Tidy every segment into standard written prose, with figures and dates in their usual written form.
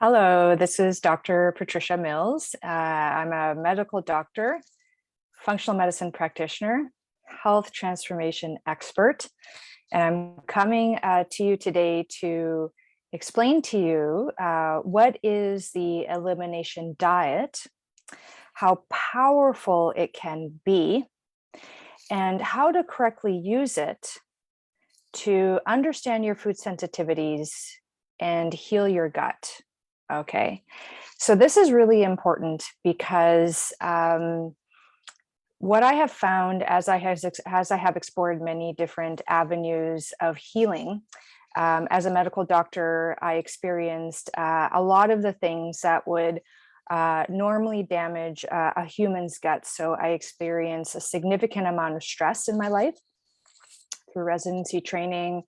Hello, this is Dr. Patricia Mills. I'm a medical doctor, functional medicine practitioner, health transformation expert, and I'm coming to you today to explain to you what is the elimination diet, how powerful it can be, and how to correctly use it to understand your food sensitivities and heal your gut. Okay, so this is really important because what I have found as I have explored many different avenues of healing, as a medical doctor, I experienced a lot of the things that would normally damage a human's gut. So I experienced a significant amount of stress in my life through residency training.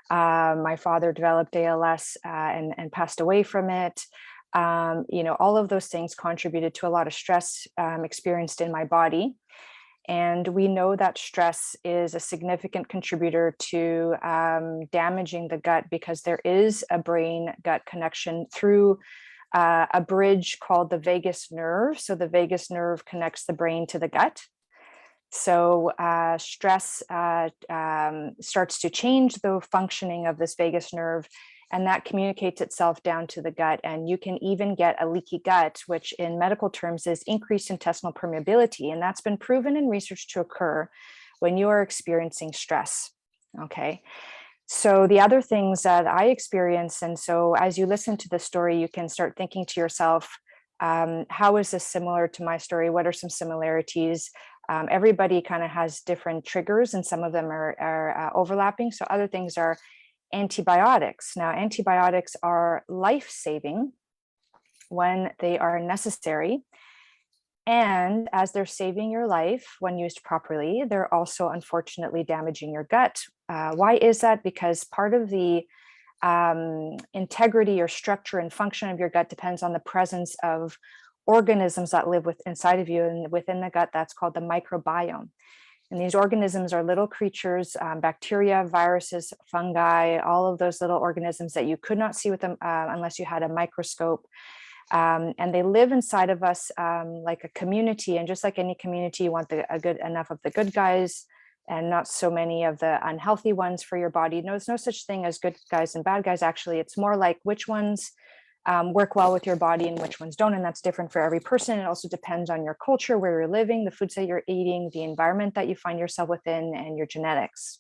My father developed ALS and passed away from it. All of those things contributed to a lot of stress experienced in my body. And we know that stress is a significant contributor to damaging the gut because there is a brain-gut connection through a bridge called the vagus nerve. So the vagus nerve connects the brain to the gut. So stress starts to change the functioning of this vagus nerve, and that communicates itself down to the gut. And you can even get a leaky gut, which in medical terms is increased intestinal permeability. And that's been proven in research to occur when you are experiencing stress. Okay. So the other things that I experience, and so as you listen to the story, you can start thinking to yourself, how is this similar to my story? What are some similarities? Everybody kind of has different triggers, and some of them are overlapping. So other things are antibiotics. Now, antibiotics are life-saving when they are necessary. And as they're saving your life when used properly, they're also unfortunately damaging your gut. Why is that? Because part of the integrity or structure and function of your gut depends on the presence of organisms that live inside of you, and within the gut, that's called the microbiome. And these organisms are little creatures, bacteria, viruses, fungi, all of those little organisms that you could not see with them unless you had a microscope. And they live inside of us like a community. And just like any community, you want enough of the good guys and not so many of the unhealthy ones for your body. No, there's no such thing as good guys and bad guys. Actually, it's more like which ones work well with your body and which ones don't. And that's different for every person. It also depends on your culture, where you're living, the foods that you're eating, the environment that you find yourself within, and your genetics.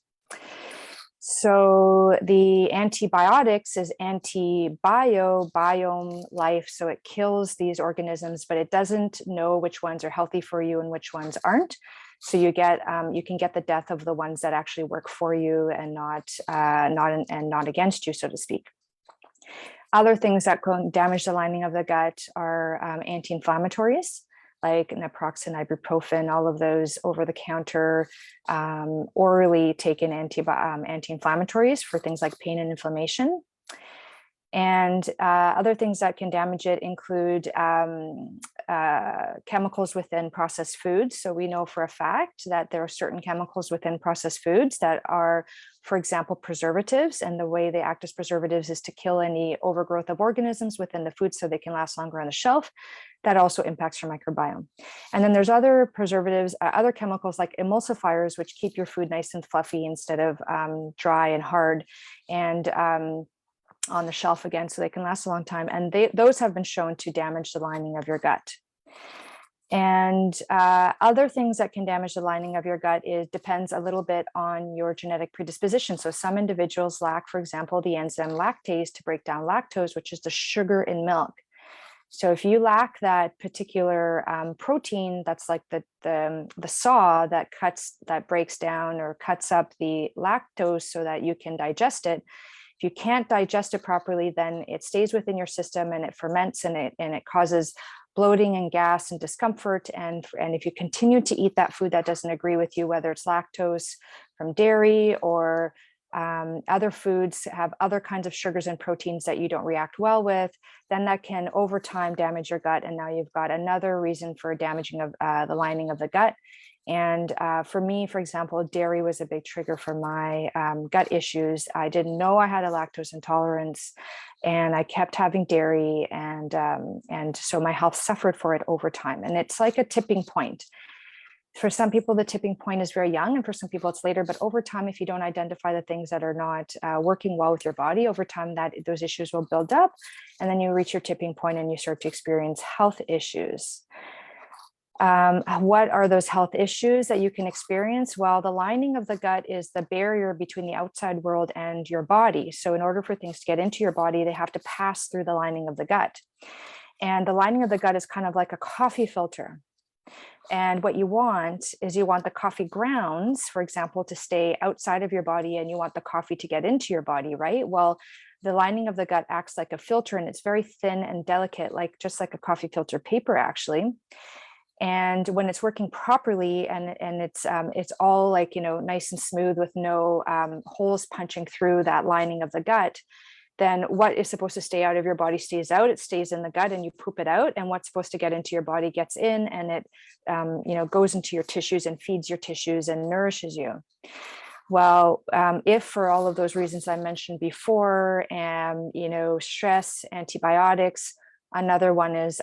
So the antibiotics is biome, life. So it kills these organisms, but it doesn't know which ones are healthy for you and which ones aren't. So you can get the death of the ones that actually work for you and not against you, so to speak. Other things that can damage the lining of the gut are anti-inflammatories, like naproxen, ibuprofen, all of those over-the-counter, orally taken anti-inflammatories for things like pain and inflammation. And other things that can damage it include chemicals within processed foods. So we know for a fact that there are certain chemicals within processed foods that are, for example, preservatives. And the way they act as preservatives is to kill any overgrowth of organisms within the food so they can last longer on the shelf. That also impacts your microbiome. And then there's other preservatives, other chemicals like emulsifiers, which keep your food nice and fluffy instead of dry and hard. And on the shelf again, so they can last a long time. And those have been shown to damage the lining of your gut. And other things that can damage the lining of your gut depends a little bit on your genetic predisposition. So some individuals lack, for example, the enzyme lactase to break down lactose, which is the sugar in milk. So if you lack that particular protein, that's like the saw that breaks down or cuts up the lactose so that you can digest it. If you can't digest it properly, then it stays within your system and it ferments and it causes bloating and gas and discomfort. And if you continue to eat that food that doesn't agree with you, whether it's lactose from dairy or other foods have other kinds of sugars and proteins that you don't react well with, then that can over time damage your gut. And now you've got another reason for damaging of the lining of the gut. And for me, for example, dairy was a big trigger for my gut issues. I didn't know I had a lactose intolerance, and I kept having dairy, and so my health suffered for it over time. And it's like a tipping point. For some people, the tipping point is very young, and for some people it's later. But over time, if you don't identify the things that are not working well with your body, over time that those issues will build up, and then you reach your tipping point and you start to experience health issues. What are those health issues that you can experience? Well, the lining of the gut is the barrier between the outside world and your body. So in order for things to get into your body, they have to pass through the lining of the gut. And the lining of the gut is kind of like a coffee filter. And what you want is you want the coffee grounds, for example, to stay outside of your body, and you want the coffee to get into your body, right? Well, the lining of the gut acts like a filter, and it's very thin and delicate, like just like a coffee filter paper, actually. And when it's working properly, and it's all like, nice and smooth with no holes punching through that lining of the gut, then what is supposed to stay out of your body stays out. It stays in the gut, and you poop it out. And what's supposed to get into your body gets in, and it goes into your tissues and feeds your tissues and nourishes you. Well, if for all of those reasons I mentioned before, and stress, antibiotics. Another one is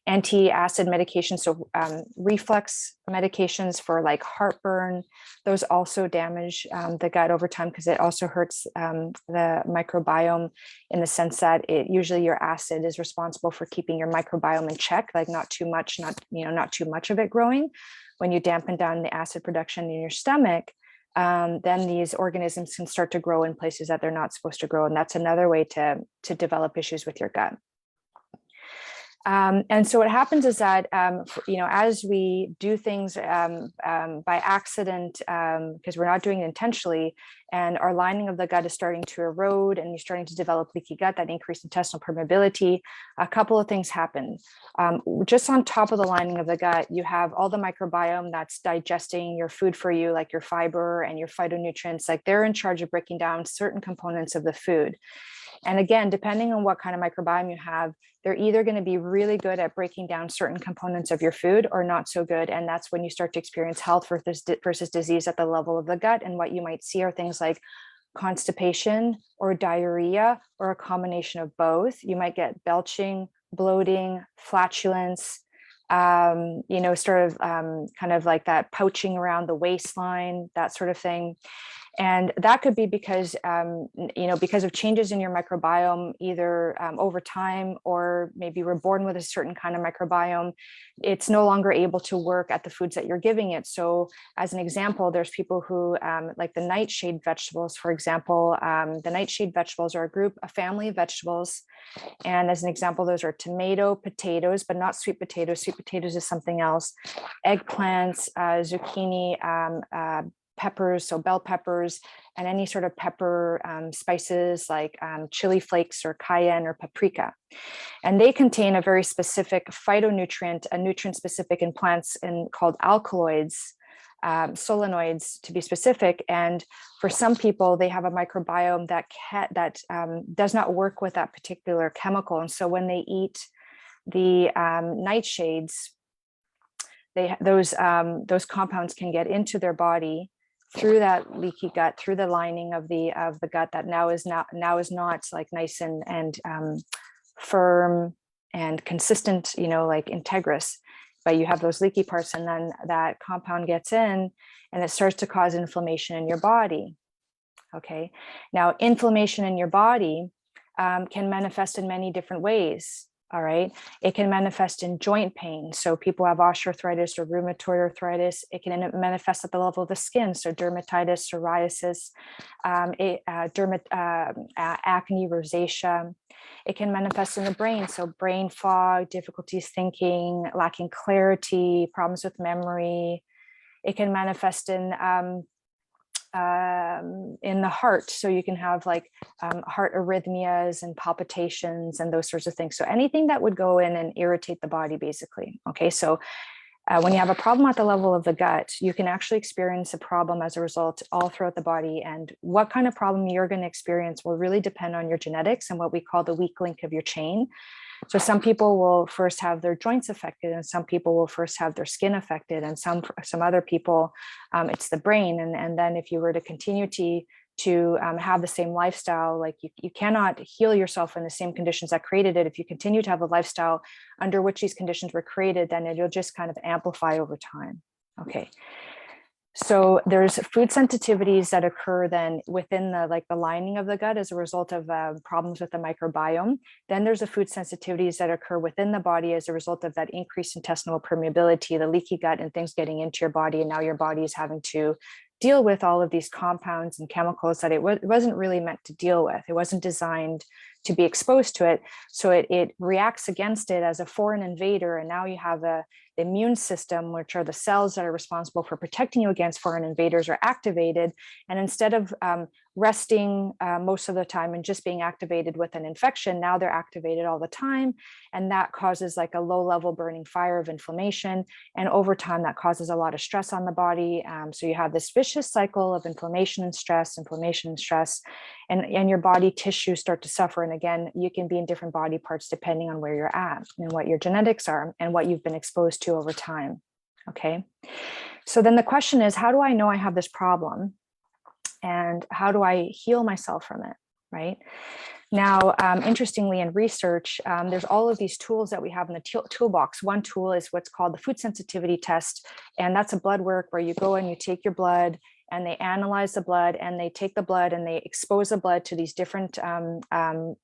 anti-acid medications, so reflux medications for like heartburn. Those also damage the gut over time, because it also hurts the microbiome, in the sense that usually your acid is responsible for keeping your microbiome in check, like not too much of it growing. When you dampen down the acid production in your stomach, then these organisms can start to grow in places that they're not supposed to grow. And that's another way to develop issues with your gut. And so what happens is that, as we do things by accident, because we're not doing it intentionally, and our lining of the gut is starting to erode, and you're starting to develop leaky gut, that increased intestinal permeability, a couple of things happen. Just on top of the lining of the gut, you have all the microbiome that's digesting your food for you, like your fiber and your phytonutrients, like they're in charge of breaking down certain components of the food. And again, depending on what kind of microbiome you have, they're either going to be really good at breaking down certain components of your food or not so good. And that's when you start to experience health versus disease at the level of the gut. And what you might see are things like constipation or diarrhea, or a combination of both. You might get belching, bloating, flatulence, kind of like that pouching around the waistline, that sort of thing. And that could be because, because of changes in your microbiome, either over time, or maybe we're born with a certain kind of microbiome. It's no longer able to work at the foods that you're giving it. So as an example, there's people who like the nightshade vegetables, for example. The nightshade vegetables are a family of vegetables. And as an example, those are tomato, potatoes, but not sweet potatoes. Sweet potatoes is something else. Eggplants, zucchini, peppers, so bell peppers, and any sort of pepper spices like chili flakes or cayenne or paprika. And they contain a very specific phytonutrient, a nutrient specific in plants called alkaloids, solenoids to be specific. And for some people, they have a microbiome that does not work with that particular chemical. And so when they eat the nightshades, those compounds can get into their body through that leaky gut, through the lining of the gut that now is not like nice and firm and consistent, like integrous, but you have those leaky parts, and then that compound gets in and it starts to cause inflammation in your body. Okay, now inflammation in your body can manifest in many different ways. All right. It can manifest in joint pain. So people have osteoarthritis or rheumatoid arthritis. It can manifest at the level of the skin. So dermatitis, psoriasis, acne, rosacea. It can manifest in the brain. So brain fog, difficulties thinking, lacking clarity, problems with memory. It can manifest in the heart. So you can have like heart arrhythmias and palpitations and those sorts of things. So anything that would go in and irritate the body, basically. Okay, so when you have a problem at the level of the gut, you can actually experience a problem as a result all throughout the body. And what kind of problem you're going to experience will really depend on your genetics and what we call the weak link of your chain. So some people will first have their joints affected, and some people will first have their skin affected, and some other people, it's the brain. And then if you were to continue to have the same lifestyle, like you cannot heal yourself in the same conditions that created it. If you continue to have a lifestyle under which these conditions were created, then it'll just kind of amplify over time. Okay. So there's food sensitivities that occur then within the lining of the gut as a result of problems with the microbiome. Then there's the food sensitivities that occur within the body as a result of that increased intestinal permeability, the leaky gut, and things getting into your body. And now your body is having to deal with all of these compounds and chemicals that it wasn't really meant to deal with. It wasn't designed to be exposed to it. So it reacts against it as a foreign invader. And now you have the immune system, which are the cells that are responsible for protecting you against foreign invaders, are activated. And instead of resting most of the time and just being activated with an infection, now they're activated all the time. And that causes like a low level burning fire of inflammation. And over time, that causes a lot of stress on the body. So you have this vicious cycle of inflammation and stress, and your body tissues start to suffer. And again, you can be in different body parts depending on where you're at and what your genetics are and what you've been exposed to over time. Okay. So then the question is, how do I know I have this problem? And how do I heal myself from it? Right. Now, interestingly, in research, there's all of these tools that we have in the toolbox. One tool is what's called the food sensitivity test. And that's a blood work where you go and you take your blood and they analyze the blood, and they take the blood and they expose the blood to these different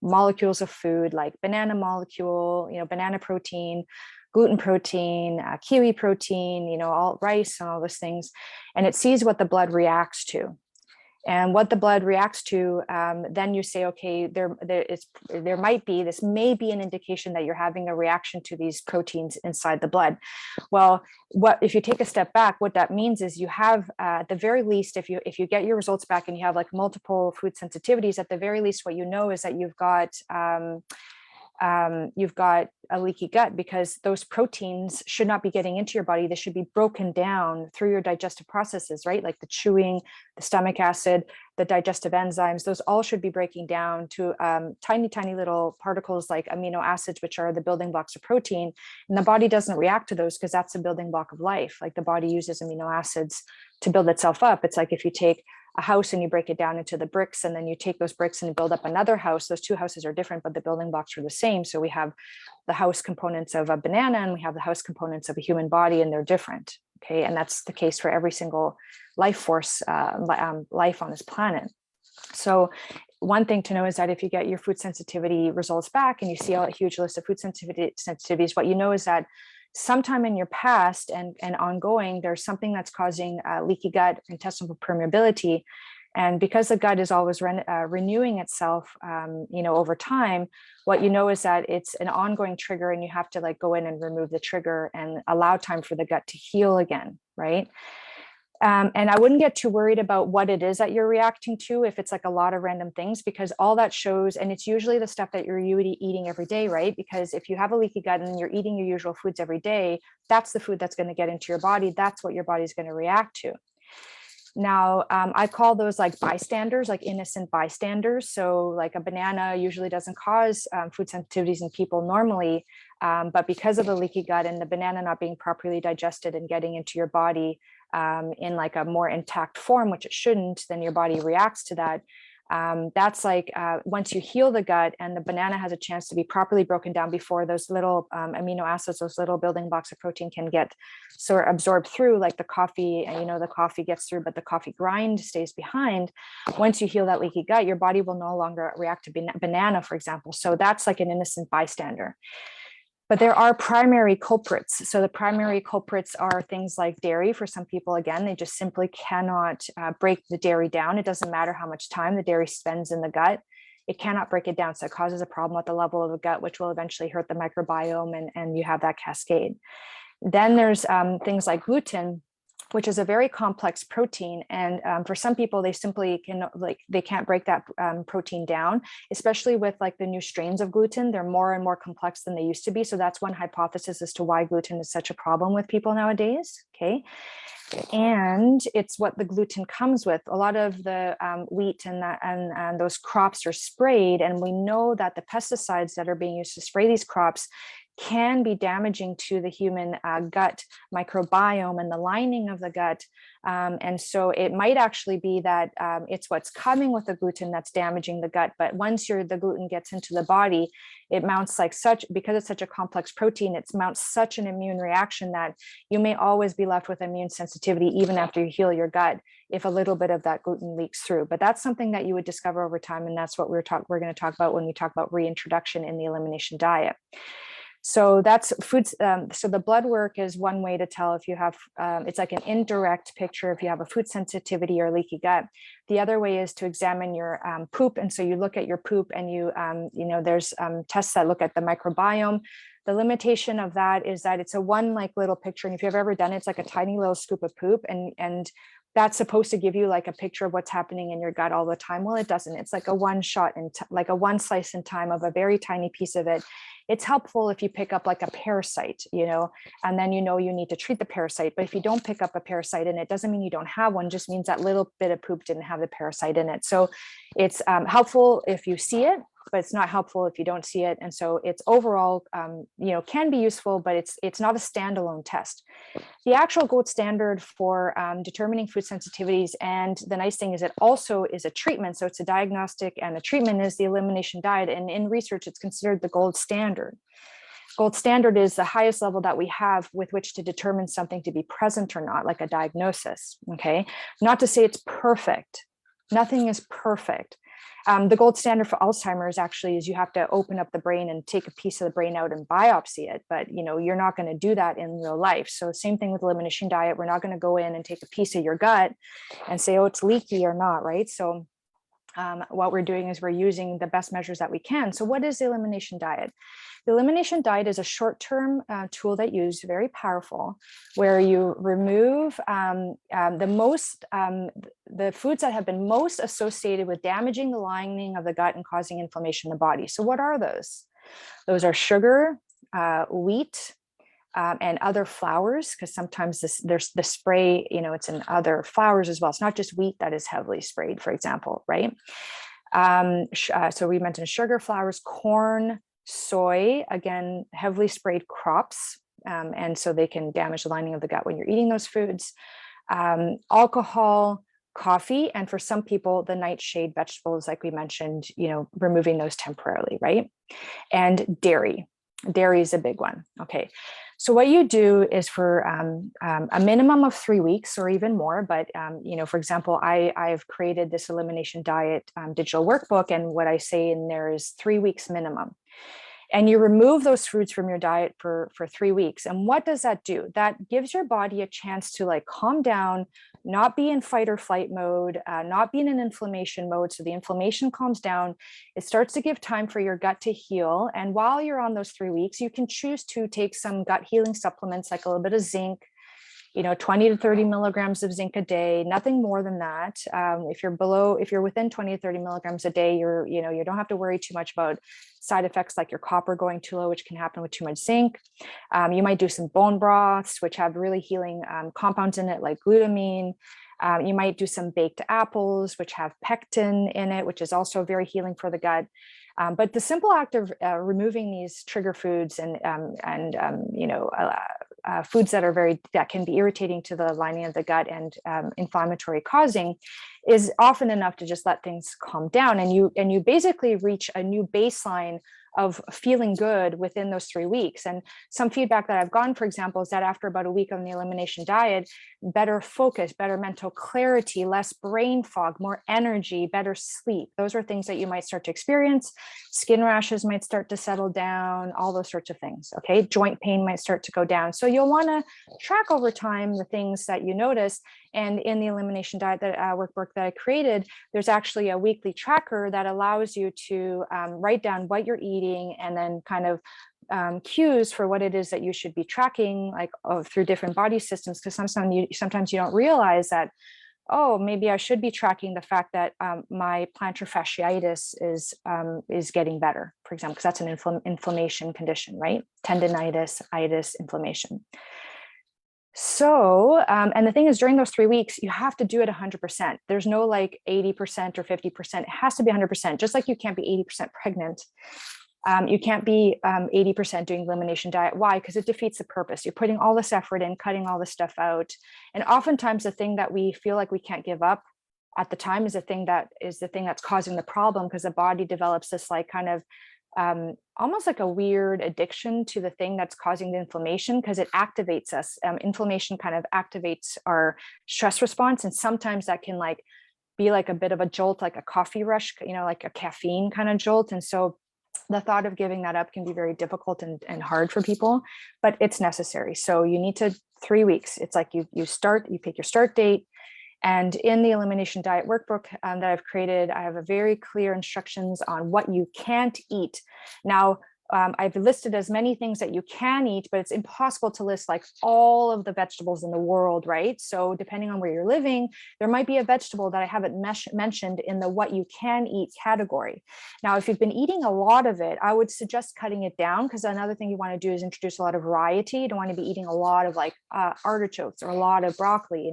molecules of food, like banana molecule, banana protein, gluten protein, kiwi protein, all rice and all those things. And it sees what the blood reacts to. And what the blood reacts to, then you say, okay, this may be an indication that you're having a reaction to these proteins inside the blood. Well, if you take a step back, what that means is you have, at the very least, if you get your results back and you have like multiple food sensitivities, at the very least, what you know is that you've got a leaky gut, because those proteins should not be getting into your body. They should be broken down through your digestive processes, right? Like the chewing, the stomach acid, the digestive enzymes, those all should be breaking down to tiny, tiny little particles like amino acids, which are the building blocks of protein. And the body doesn't react to those because that's the building block of life. Like the body uses amino acids to build itself up. It's like if you take a house and you break it down into the bricks, and then you take those bricks and build up another house. Those two houses are different, but the building blocks are the same. So we have the house components of a banana and we have the house components of a human body, and they're different. Okay. And that's the case for every single life force, life on this planet. So one thing to know is that if you get your food sensitivity results back and you see a huge list of food sensitivities, what you know is that sometime in your past and ongoing, there's something that's causing leaky gut, intestinal permeability. And because the gut is always renewing itself, over time, what you know is that it's an ongoing trigger, and you have to like go in and remove the trigger and allow time for the gut to heal again, right? And I wouldn't get too worried about what it is that you're reacting to if it's like a lot of random things, because all that shows, and it's usually the stuff that you're eating every day, right? Because if you have a leaky gut and you're eating your usual foods every day, that's the food that's going to get into your body. That's what your body's going to react to. Now, I call those like bystanders, like innocent bystanders. So like a banana usually doesn't cause food sensitivities in people normally, but because of the leaky gut and the banana not being properly digested and getting into your body in like a more intact form, which it shouldn't, then your body reacts to that. That's like once you heal the gut and the banana has a chance to be properly broken down before those little amino acids, those little building blocks of protein can get sort of absorbed through, like the coffee, and the coffee gets through, but the coffee grind stays behind. Once you heal that leaky gut, your body will no longer react to banana, for example. So that's like an innocent bystander. But there are primary culprits. So the primary culprits are things like dairy. For some people, again, they just simply cannot break the dairy down. It doesn't matter how much time the dairy spends in the gut. It cannot break it down. So it causes a problem at the level of the gut, which will eventually hurt the microbiome, and you have that cascade. Then there's things like gluten. which is a very complex protein. And for some people, they simply they can't break that protein down, especially with like the new strains of gluten. They're more and more complex than they used to be. So that's one hypothesis as to why gluten is such a problem with people nowadays. Okay. And it's what the gluten comes with. A lot of the wheat and those crops are sprayed. And we know that the pesticides that are being used to spray these crops can be damaging to the human gut microbiome and the lining of the gut. And so it might actually be that it's what's coming with the gluten that's damaging the gut. But once the gluten gets into the body, it mounts because it's such a complex protein, it mounts such an immune reaction that you may always be left with immune sensitivity, even after you heal your gut, if a little bit of that gluten leaks through. But that's something that you would discover over time. And that's what we're going to talk about when we talk about reintroduction in the elimination diet. So that's foods. So the blood work is one way to tell if you have, it's like an indirect picture if you have a food sensitivity or leaky gut. The other way is to examine your poop. And so you look at your poop and there's tests that look at the microbiome. The limitation of that is that it's a one like little picture. And if you've ever done it, it's like a tiny little scoop of poop. And that's supposed to give you like a picture of what's happening in your gut all the time. Well, it doesn't. It's like a one shot and like a one slice in time of a very tiny piece of it. It's helpful if you pick up like a parasite, and then you need to treat the parasite. But if you don't pick up a parasite and it doesn't mean you don't have one, just means that little bit of poop didn't have the parasite in it. So it's helpful if you see it, but it's not helpful if you don't see it. And so it's overall, can be useful, but it's not a standalone test. The actual gold standard for determining food sensitivities, and the nice thing is it also is a treatment. So it's a diagnostic and a treatment, is the elimination diet. And in research, it's considered the gold standard. Gold standard is the highest level that we have with which to determine something to be present or not, like a diagnosis. Okay. Not to say it's perfect. Nothing is perfect. The gold standard for Alzheimer's actually is you have to open up the brain and take a piece of the brain out and biopsy it, but you're not going to do that in real life. So same thing with elimination diet. We're not going to go in and take a piece of your gut and say, oh, it's leaky or not, right? So what we're doing is we're using the best measures that we can. So what is the elimination diet? The elimination diet is a short-term tool that you use, very powerful, where you remove the foods that have been most associated with damaging the lining of the gut and causing inflammation in the body. So what are those? Those are sugar, wheat, and other flours, because sometimes there's the spray, it's in other flours as well. It's not just wheat that is heavily sprayed, for example, right? So we mentioned sugar, flours, corn, soy, again, heavily sprayed crops. And so they can damage the lining of the gut when you're eating those foods. Alcohol, coffee, and for some people, the nightshade vegetables, like we mentioned, removing those temporarily, right? And dairy. Dairy is a big one. Okay. So what you do is for a minimum of 3 weeks or even more, but for example, I've created this elimination diet digital workbook, and what I say in there is 3 weeks minimum. And you remove those foods from your diet for 3 weeks. And what does that do? That gives your body a chance to like calm down, not be in fight or flight mode, not be in an inflammation mode. So the inflammation calms down. It starts to give time for your gut to heal. And while you're on those 3 weeks, you can choose to take some gut healing supplements, like a little bit of zinc, 20 to 30 milligrams of zinc a day, nothing more than that. If you're within 20 to 30 milligrams a day, you don't have to worry too much about side effects like your copper going too low, which can happen with too much zinc. You might do some bone broths, which have really healing compounds in it, like glutamine. You might do some baked apples, which have pectin in it, which is also very healing for the gut. But the simple act of removing these trigger foods and foods that can be irritating to the lining of the gut and inflammatory causing is often enough to just let things calm down, and you basically reach a new baseline of feeling good within those 3 weeks. And some feedback that I've gotten, for example, is that after about a week on the elimination diet, better focus, better mental clarity, less brain fog, more energy, better sleep. Those are things that you might start to experience. Skin rashes might start to settle down, all those sorts of things. Okay. Joint pain might start to go down. So you'll want to track over time the things that you notice. And in the elimination diet workbook that I created, there's actually a weekly tracker that allows you to write down what you're eating and then kind of cues for what it is that you should be tracking, like through different body systems, because sometimes you don't realize that, oh, maybe I should be tracking the fact that my plantar fasciitis is getting better, for example, because that's an inflammation condition, right? Tendinitis, itis, inflammation. So, and the thing is, during those 3 weeks, you have to do it 100%. There's no like 80% or 50%. It has to be 100%. Just like you can't be 80% pregnant. You can't be 80% doing elimination diet. Why? Because it defeats the purpose. You're putting all this effort in, cutting all this stuff out. And oftentimes the thing that we feel like we can't give up at the time is the thing that's causing the problem, because the body develops this like kind of almost like a weird addiction to the thing that's causing the inflammation, because it activates us. Inflammation kind of activates our stress response. And sometimes that can like be like a bit of a jolt, like a coffee rush, like a caffeine kind of jolt. And so the thought of giving that up can be very difficult and hard for people, but it's necessary. So you need to 3 weeks. It's like you pick your start date. And in the Elimination Diet workbook that I've created, I have a very clear instructions on what you can't eat. Now, I've listed as many things that you can eat, but it's impossible to list like all of the vegetables in the world, right? So depending on where you're living, there might be a vegetable that I haven't mentioned in the what you can eat category. Now, if you've been eating a lot of it, I would suggest cutting it down, because another thing you want to do is introduce a lot of variety. You don't want to be eating a lot of like artichokes or a lot of broccoli.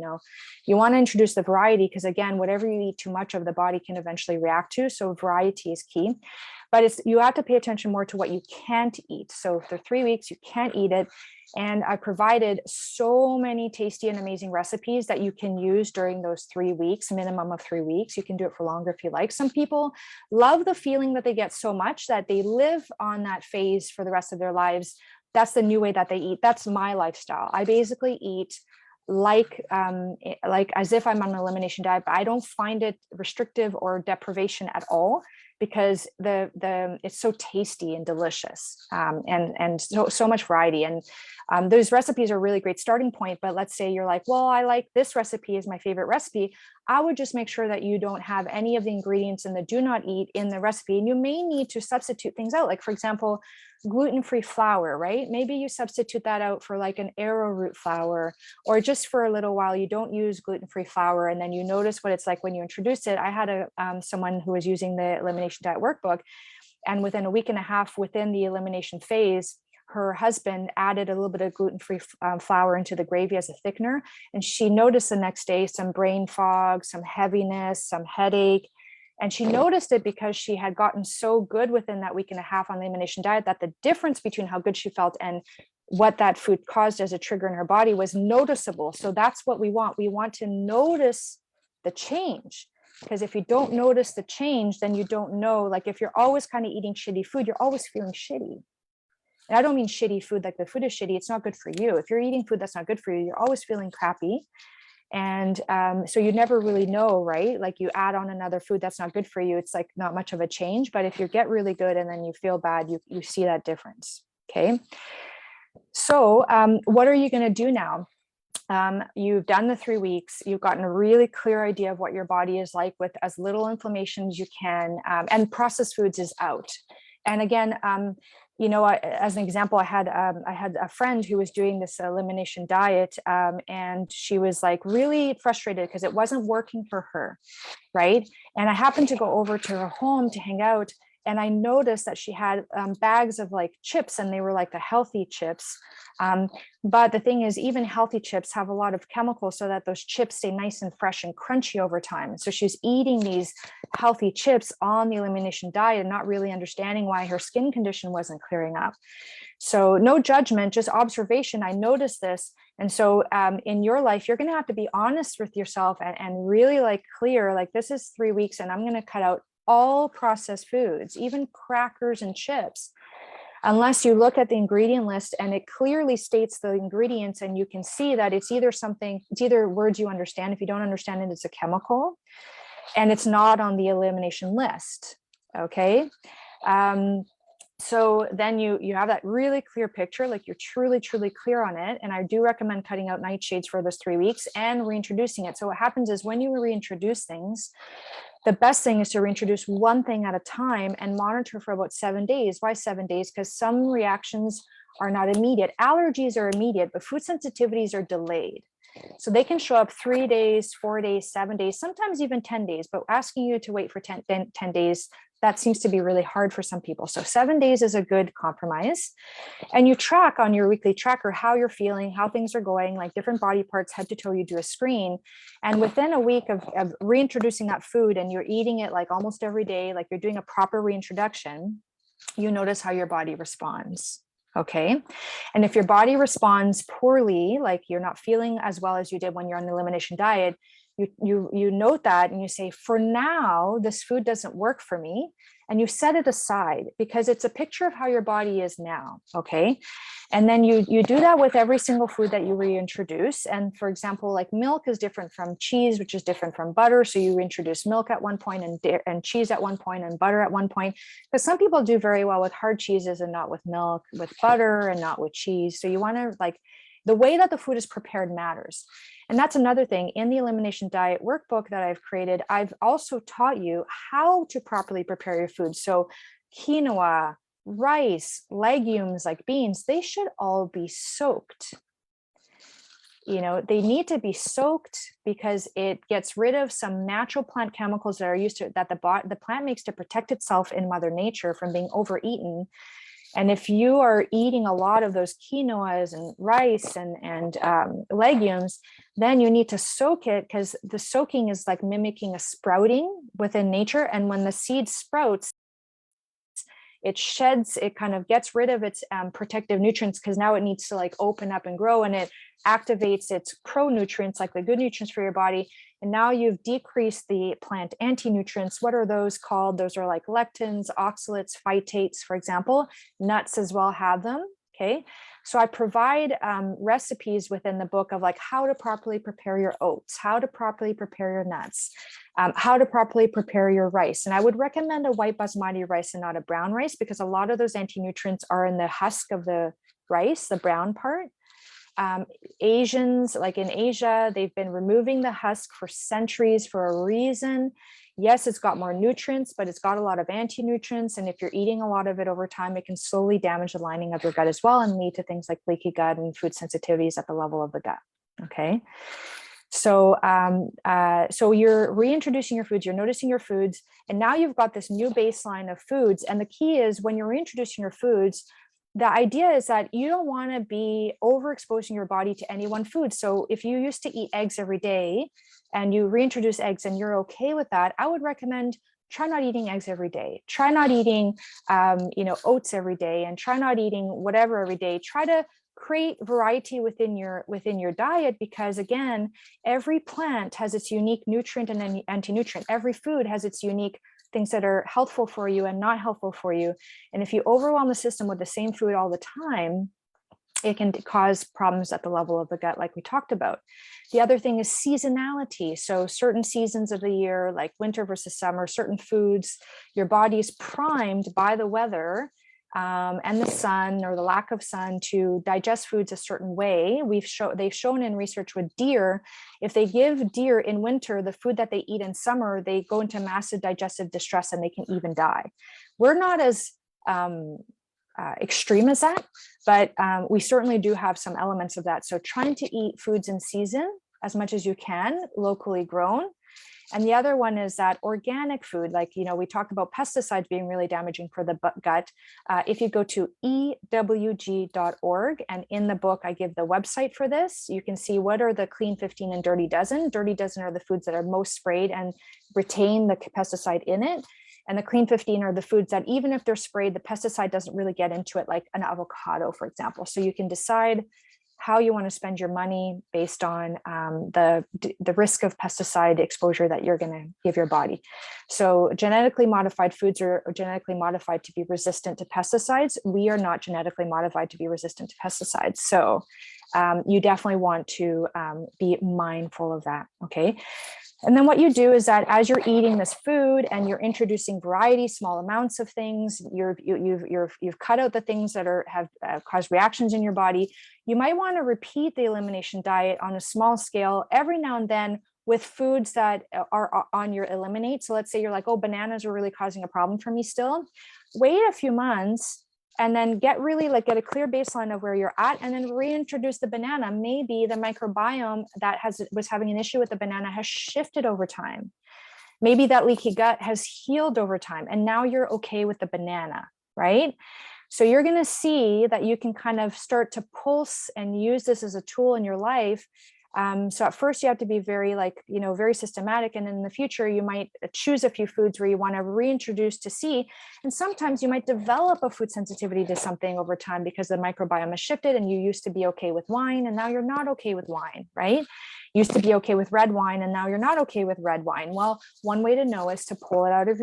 You want to introduce the variety, because again, whatever you eat too much of, the body can eventually react to. So variety is key. But you have to pay attention more to what you can't eat. So for 3 weeks, you can't eat it. And I provided so many tasty and amazing recipes that you can use during those 3 weeks, minimum of 3 weeks. You can do it for longer if you like. Some people love the feeling that they get so much that they live on that phase for the rest of their lives. That's the new way that they eat. That's my lifestyle. I basically eat like as if I'm on an elimination diet, but I don't find it restrictive or deprivation at all, because it's so tasty and delicious, and so much variety. And those recipes are a really great starting point. But let's say you're like, well, I like this recipe is my favorite recipe. I would just make sure that you don't have any of the ingredients in the do not eat in the recipe. And you may need to substitute things out. Like, for example, gluten-free flour, right? Maybe you substitute that out for like an arrowroot flour, or just for a little while you don't use gluten-free flour, and then you notice what it's like when you introduce it. I had someone who was using the Elimination Diet workbook, and within a week and a half within the elimination phase, her husband added a little bit of gluten-free flour into the gravy as a thickener, and she noticed the next day some brain fog, some heaviness, some headache. And she noticed it because she had gotten so good within that week and a half on the elimination diet that the difference between how good she felt and what that food caused as a trigger in her body was noticeable. So that's what we want. We want to notice the change, because if you don't notice the change, then you don't know. Like, if you're always kind of eating shitty food, you're always feeling shitty. And I don't mean shitty food like the food is shitty. It's not good for you. If you're eating food that's not good for you, you're always feeling crappy. And so you never really know, right? Like, you add on another food that's not good for you, it's like not much of a change. But if you get really good and then you feel bad, you see that difference. Okay. So what are you going to do now? You've done the 3 weeks, you've gotten a really clear idea of what your body is like with as little inflammation as you can, and processed foods is out. And again, as an example, I had a friend who was doing this elimination diet, and she was like really frustrated because it wasn't working for her, right? And I happened to go over to her home to hang out, and I noticed that she had bags of like chips, and they were like the healthy chips. But the thing is, even healthy chips have a lot of chemicals so that those chips stay nice and fresh and crunchy over time. So she's eating these healthy chips on the elimination diet, not really understanding why her skin condition wasn't clearing up. So no judgment, just observation. I noticed this. And so in your life, you're going to have to be honest with yourself and really like clear, like, this is 3 weeks and I'm going to cut out all processed foods, even crackers and chips, unless you look at the ingredient list and it clearly states the ingredients and you can see that it's either words you understand. If you don't understand it, it's a chemical, and it's not on the elimination list. Okay. So then you have that really clear picture, like you're truly clear on it. And I do recommend cutting out nightshades for those 3 weeks and reintroducing it. So what happens is when you reintroduce things, The best thing is to reintroduce one thing at a time and monitor for about 7 days. Why 7 days? Because some reactions are not immediate. Allergies are immediate, but food sensitivities are delayed. So they can show up 3 days, 4 days, 7 days, sometimes even 10 days, but asking you to wait for 10 days, that seems to be really hard for some people. So 7 days is a good compromise. And you track on your weekly tracker how you're feeling, how things are going, like different body parts, head to toe, you do a screen. And within a week of reintroducing that food and you're eating it like almost every day, like you're doing a proper reintroduction, you notice how your body responds. Okay. And if your body responds poorly, like you're not feeling as well as you did when you're on the elimination diet, you note that and you say, for now, this food doesn't work for me. And you set it aside because it's a picture of how your body is now. Okay. And then you do that with every single food that you reintroduce. And for example, like milk is different from cheese, which is different from butter. So you reintroduce milk at one point and cheese at one point and butter at one point, because some people do very well with hard cheeses and not with milk, with butter and not with cheese. So you want to like, the way that the food is prepared matters. And that's another thing in the Elimination Diet workbook that I've created. I've also taught you how to properly prepare your food. So quinoa, rice, legumes like beans, they should all be soaked. You know, they need to be soaked because it gets rid of some natural plant chemicals that are used to that the plant makes to protect itself in Mother Nature from being overeaten. And if you are eating a lot of those quinoas and rice and legumes, then you need to soak it, because the soaking is like mimicking a sprouting within nature. And when the seed sprouts, it sheds, it kind of gets rid of its protective nutrients, because now it needs to like open up and grow, and it activates its pro-nutrients, like the good nutrients for your body. And now you've decreased the plant anti-nutrients. What are those called? Those are like lectins, oxalates, phytates, for example. Nuts as well have them. Okay. So I provide recipes within the book of like how to properly prepare your oats, how to properly prepare your nuts, how to properly prepare your rice. And I would recommend a white basmati rice and not a brown rice, because a lot of those anti-nutrients are in the husk of the rice, the brown part. Asians, like in Asia, they've been removing the husk for centuries for a reason. Yes, it's got more nutrients, but it's got a lot of anti-nutrients. And if you're eating a lot of it over time, it can slowly damage the lining of your gut as well and lead to things like leaky gut and food sensitivities at the level of the gut. Okay. So, so you're reintroducing your foods, you're noticing your foods, and now you've got this new baseline of foods. And the key is when you're reintroducing your foods, the idea is that you don't want to be overexposing your body to any one food. So if you used to eat eggs every day and you reintroduce eggs and you're okay with that, I would recommend try not eating eggs every day. Try not eating, oats every day, and try not eating whatever every day. Try to create variety within your diet, because again, every plant has its unique nutrient and anti-nutrient. Every food has its unique things that are healthful for you and not helpful for you. And if you overwhelm the system with the same food all the time, it can cause problems at the level of the gut, like we talked about. The other thing is seasonality. So certain seasons of the year, like winter versus summer, certain foods, your body's primed by the weather and the sun or the lack of sun to digest foods a certain way. They've shown in research with deer, if they give deer in winter the food that they eat in summer, they go into massive digestive distress and they can even die. We're not as extreme as that, but we certainly do have some elements of that. So trying to eat foods in season as much as you can, locally grown. And the other one is that organic food, like, we talk about pesticides being really damaging for the gut. If you go to ewg.org, and in the book, I give the website for this, you can see what are the clean 15 and dirty dozen. Dirty dozen are the foods that are most sprayed and retain the pesticide in it. And the clean 15 are the foods that even if they're sprayed, the pesticide doesn't really get into it, like an avocado, for example. So you can decide how you want to spend your money based on the risk of pesticide exposure that you're going to give your body. So genetically modified foods are genetically modified to be resistant to pesticides. We are not genetically modified to be resistant to pesticides. So you definitely want to be mindful of that. Okay. And then what you do is that as you're eating this food and you're introducing variety, small amounts of things, you've cut out the things that have caused reactions in your body. You might want to repeat the elimination diet on a small scale every now and then with foods that are on your eliminate. So let's say you're like, oh, bananas are really causing a problem for me still. Wait a few months and then get a clear baseline of where you're at, and then reintroduce the banana. Maybe the microbiome that was having an issue with the banana has shifted over time. Maybe that leaky gut has healed over time, and now you're okay with the banana, right? So you're going to see that you can kind of start to pulse and use this as a tool in your life. So at first you have to be very very systematic. And in the future, you might choose a few foods where you want to reintroduce to see. And sometimes you might develop a food sensitivity to something over time because the microbiome has shifted, and you used to be okay with wine and now you're not okay with wine, right? Used to be okay with red wine and now you're not okay with red wine. Well, one way to know is to pull it out of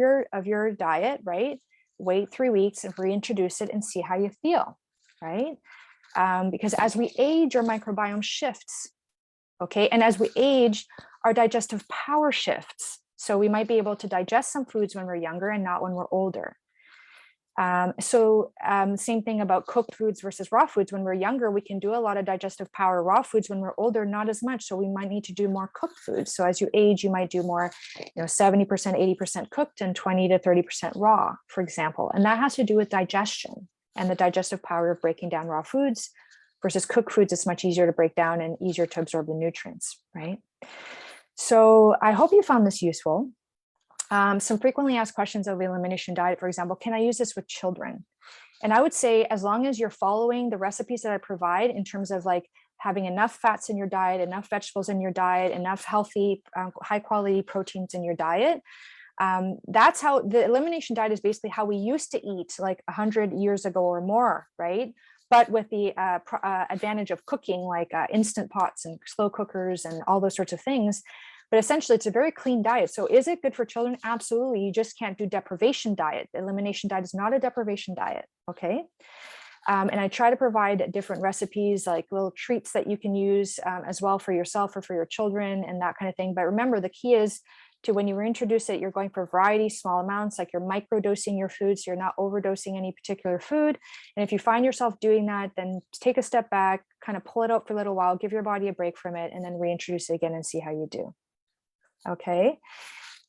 your diet, right? Wait 3 weeks and reintroduce it and see how you feel, right? Because as we age, our microbiome shifts. Okay. And as we age, our digestive power shifts. So we might be able to digest some foods when we're younger and not when we're older. Same thing about cooked foods versus raw foods. When we're younger, we can do a lot of digestive power raw foods. When we're older, not as much. So we might need to do more cooked foods. So as you age, you might do more, 70%, 80% cooked and 20 to 30% raw, for example. And that has to do with digestion and the digestive power of breaking down raw foods. Versus cooked foods, it's much easier to break down and easier to absorb the nutrients, right? So I hope you found this useful. Some frequently asked questions of the elimination diet, for example, can I use this with children? And I would say, as long as you're following the recipes that I provide in terms of like having enough fats in your diet, enough vegetables in your diet, enough healthy, high quality proteins in your diet, that's how the elimination diet is basically how we used to eat like 100 years ago or more, right? But with the advantage of cooking, like instant pots and slow cookers and all those sorts of things. But essentially, it's a very clean diet. So is it good for children? Absolutely. You just can't do deprivation diet. The elimination diet is not a deprivation diet, okay? And I try to provide different recipes, like little treats that you can use as well for yourself or for your children and that kind of thing. But remember, the key is to, when you reintroduce it, you're going for variety, small amounts, like you're microdosing your food, so you're not overdosing any particular food. And if you find yourself doing that, then take a step back, kind of pull it out for a little while, give your body a break from it, and then reintroduce it again and see how you do. Okay.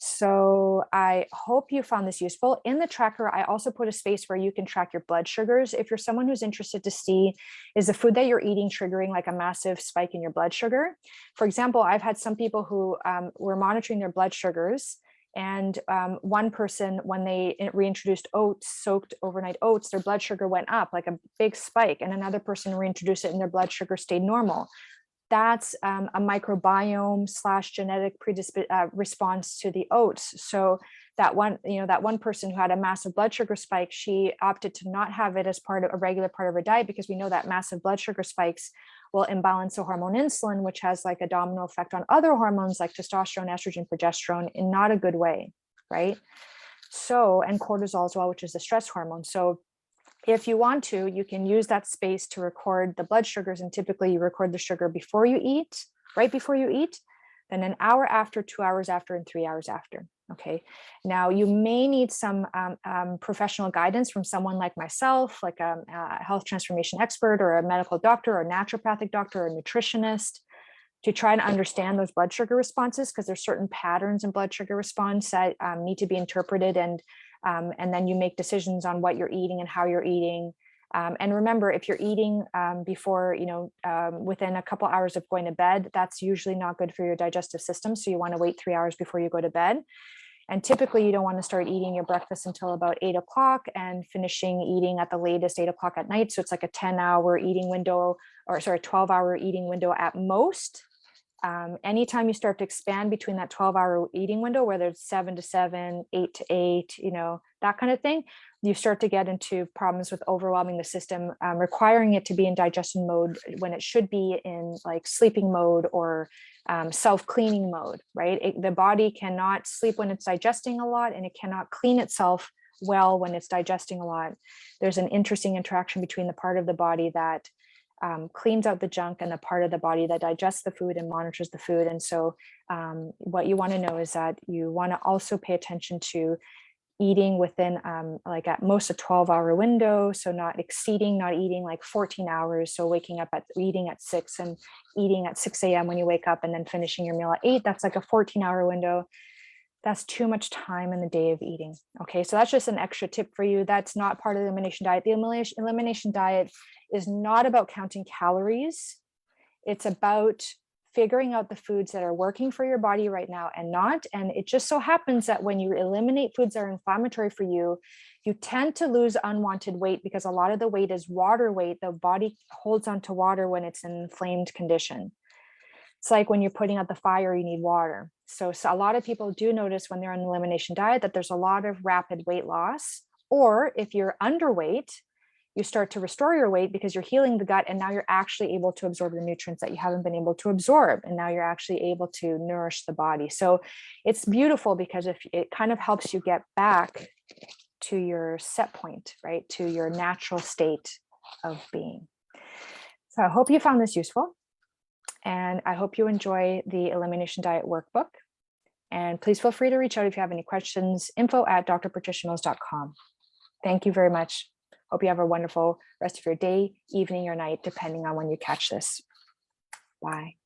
So I hope you found this useful. In the tracker, I also put a space where you can track your blood sugars. If you're someone who's interested to see, is the food that you're eating triggering like a massive spike in your blood sugar? For example, I've had some people who were monitoring their blood sugars, and one person, when they reintroduced oats, soaked overnight oats, their blood sugar went up like a big spike, and another person reintroduced it and their blood sugar stayed normal. That's a microbiome / genetic response to the oats. So that one person who had a massive blood sugar spike, she opted to not have it as part of a regular part of her diet, because we know that massive blood sugar spikes will imbalance the hormone insulin, which has like a domino effect on other hormones like testosterone, estrogen, progesterone in not a good way, right? So, and cortisol as well, which is the stress hormone. So if you want to, you can use that space to record the blood sugars. And typically you record the sugar before you eat, right before you eat, then an hour after, 2 hours after, and 3 hours after. Okay. Now you may need some professional guidance from someone like myself, like a health transformation expert or a medical doctor or a naturopathic doctor or a nutritionist, to try to understand those blood sugar responses, because there's certain patterns in blood sugar response that need to be interpreted, and then you make decisions on what you're eating and how you're eating. And remember, if you're eating before, within a couple hours of going to bed, that's usually not good for your digestive system. So you want to wait 3 hours before you go to bed. And typically you don't want to start eating your breakfast until about 8 o'clock and finishing eating at the latest 8 o'clock at night. So it's like a 10-hour eating window, or sorry, 12-hour eating window at most. Anytime you start to expand between that 12-hour eating window, whether it's 7 to 7, 8 to 8, that kind of thing, you start to get into problems with overwhelming the system, requiring it to be in digestion mode when it should be in like sleeping mode or self-cleaning mode, right? The body cannot sleep when it's digesting a lot, and it cannot clean itself well when it's digesting a lot. There's an interesting interaction between the part of the body that cleans out the junk and the part of the body that digests the food and monitors the food. And so what you want to know is that you want to also pay attention to eating within like at most a 12-hour window. So not eating like 14 hours. So waking up eating at 6 and eating at 6 a.m. when you wake up and then finishing your meal at 8, that's like a 14-hour window. That's too much time in the day of eating. Okay, so that's just an extra tip for you. That's not part of the elimination diet. The elimination diet is not about counting calories. It's about figuring out the foods that are working for your body right now and not. And it just so happens that when you eliminate foods that are inflammatory for you, you tend to lose unwanted weight because a lot of the weight is water weight. The body holds onto water when it's in an inflamed condition. It's like when you're putting out the fire, you need water. So a lot of people do notice when they're on an elimination diet that there's a lot of rapid weight loss. Or if you're underweight, you start to restore your weight because you're healing the gut, and now you're actually able to absorb the nutrients that you haven't been able to absorb, and now you're actually able to nourish the body. So it's beautiful because if it kind of helps you get back to your set point, right, to your natural state of being. So I hope you found this useful, and I hope you enjoy the Elimination Diet workbook. And please feel free to reach out if you have any questions. info@drpatriciamills.com. Thank you very much. Hope you have a wonderful rest of your day, evening, or night, depending on when you catch this. Bye.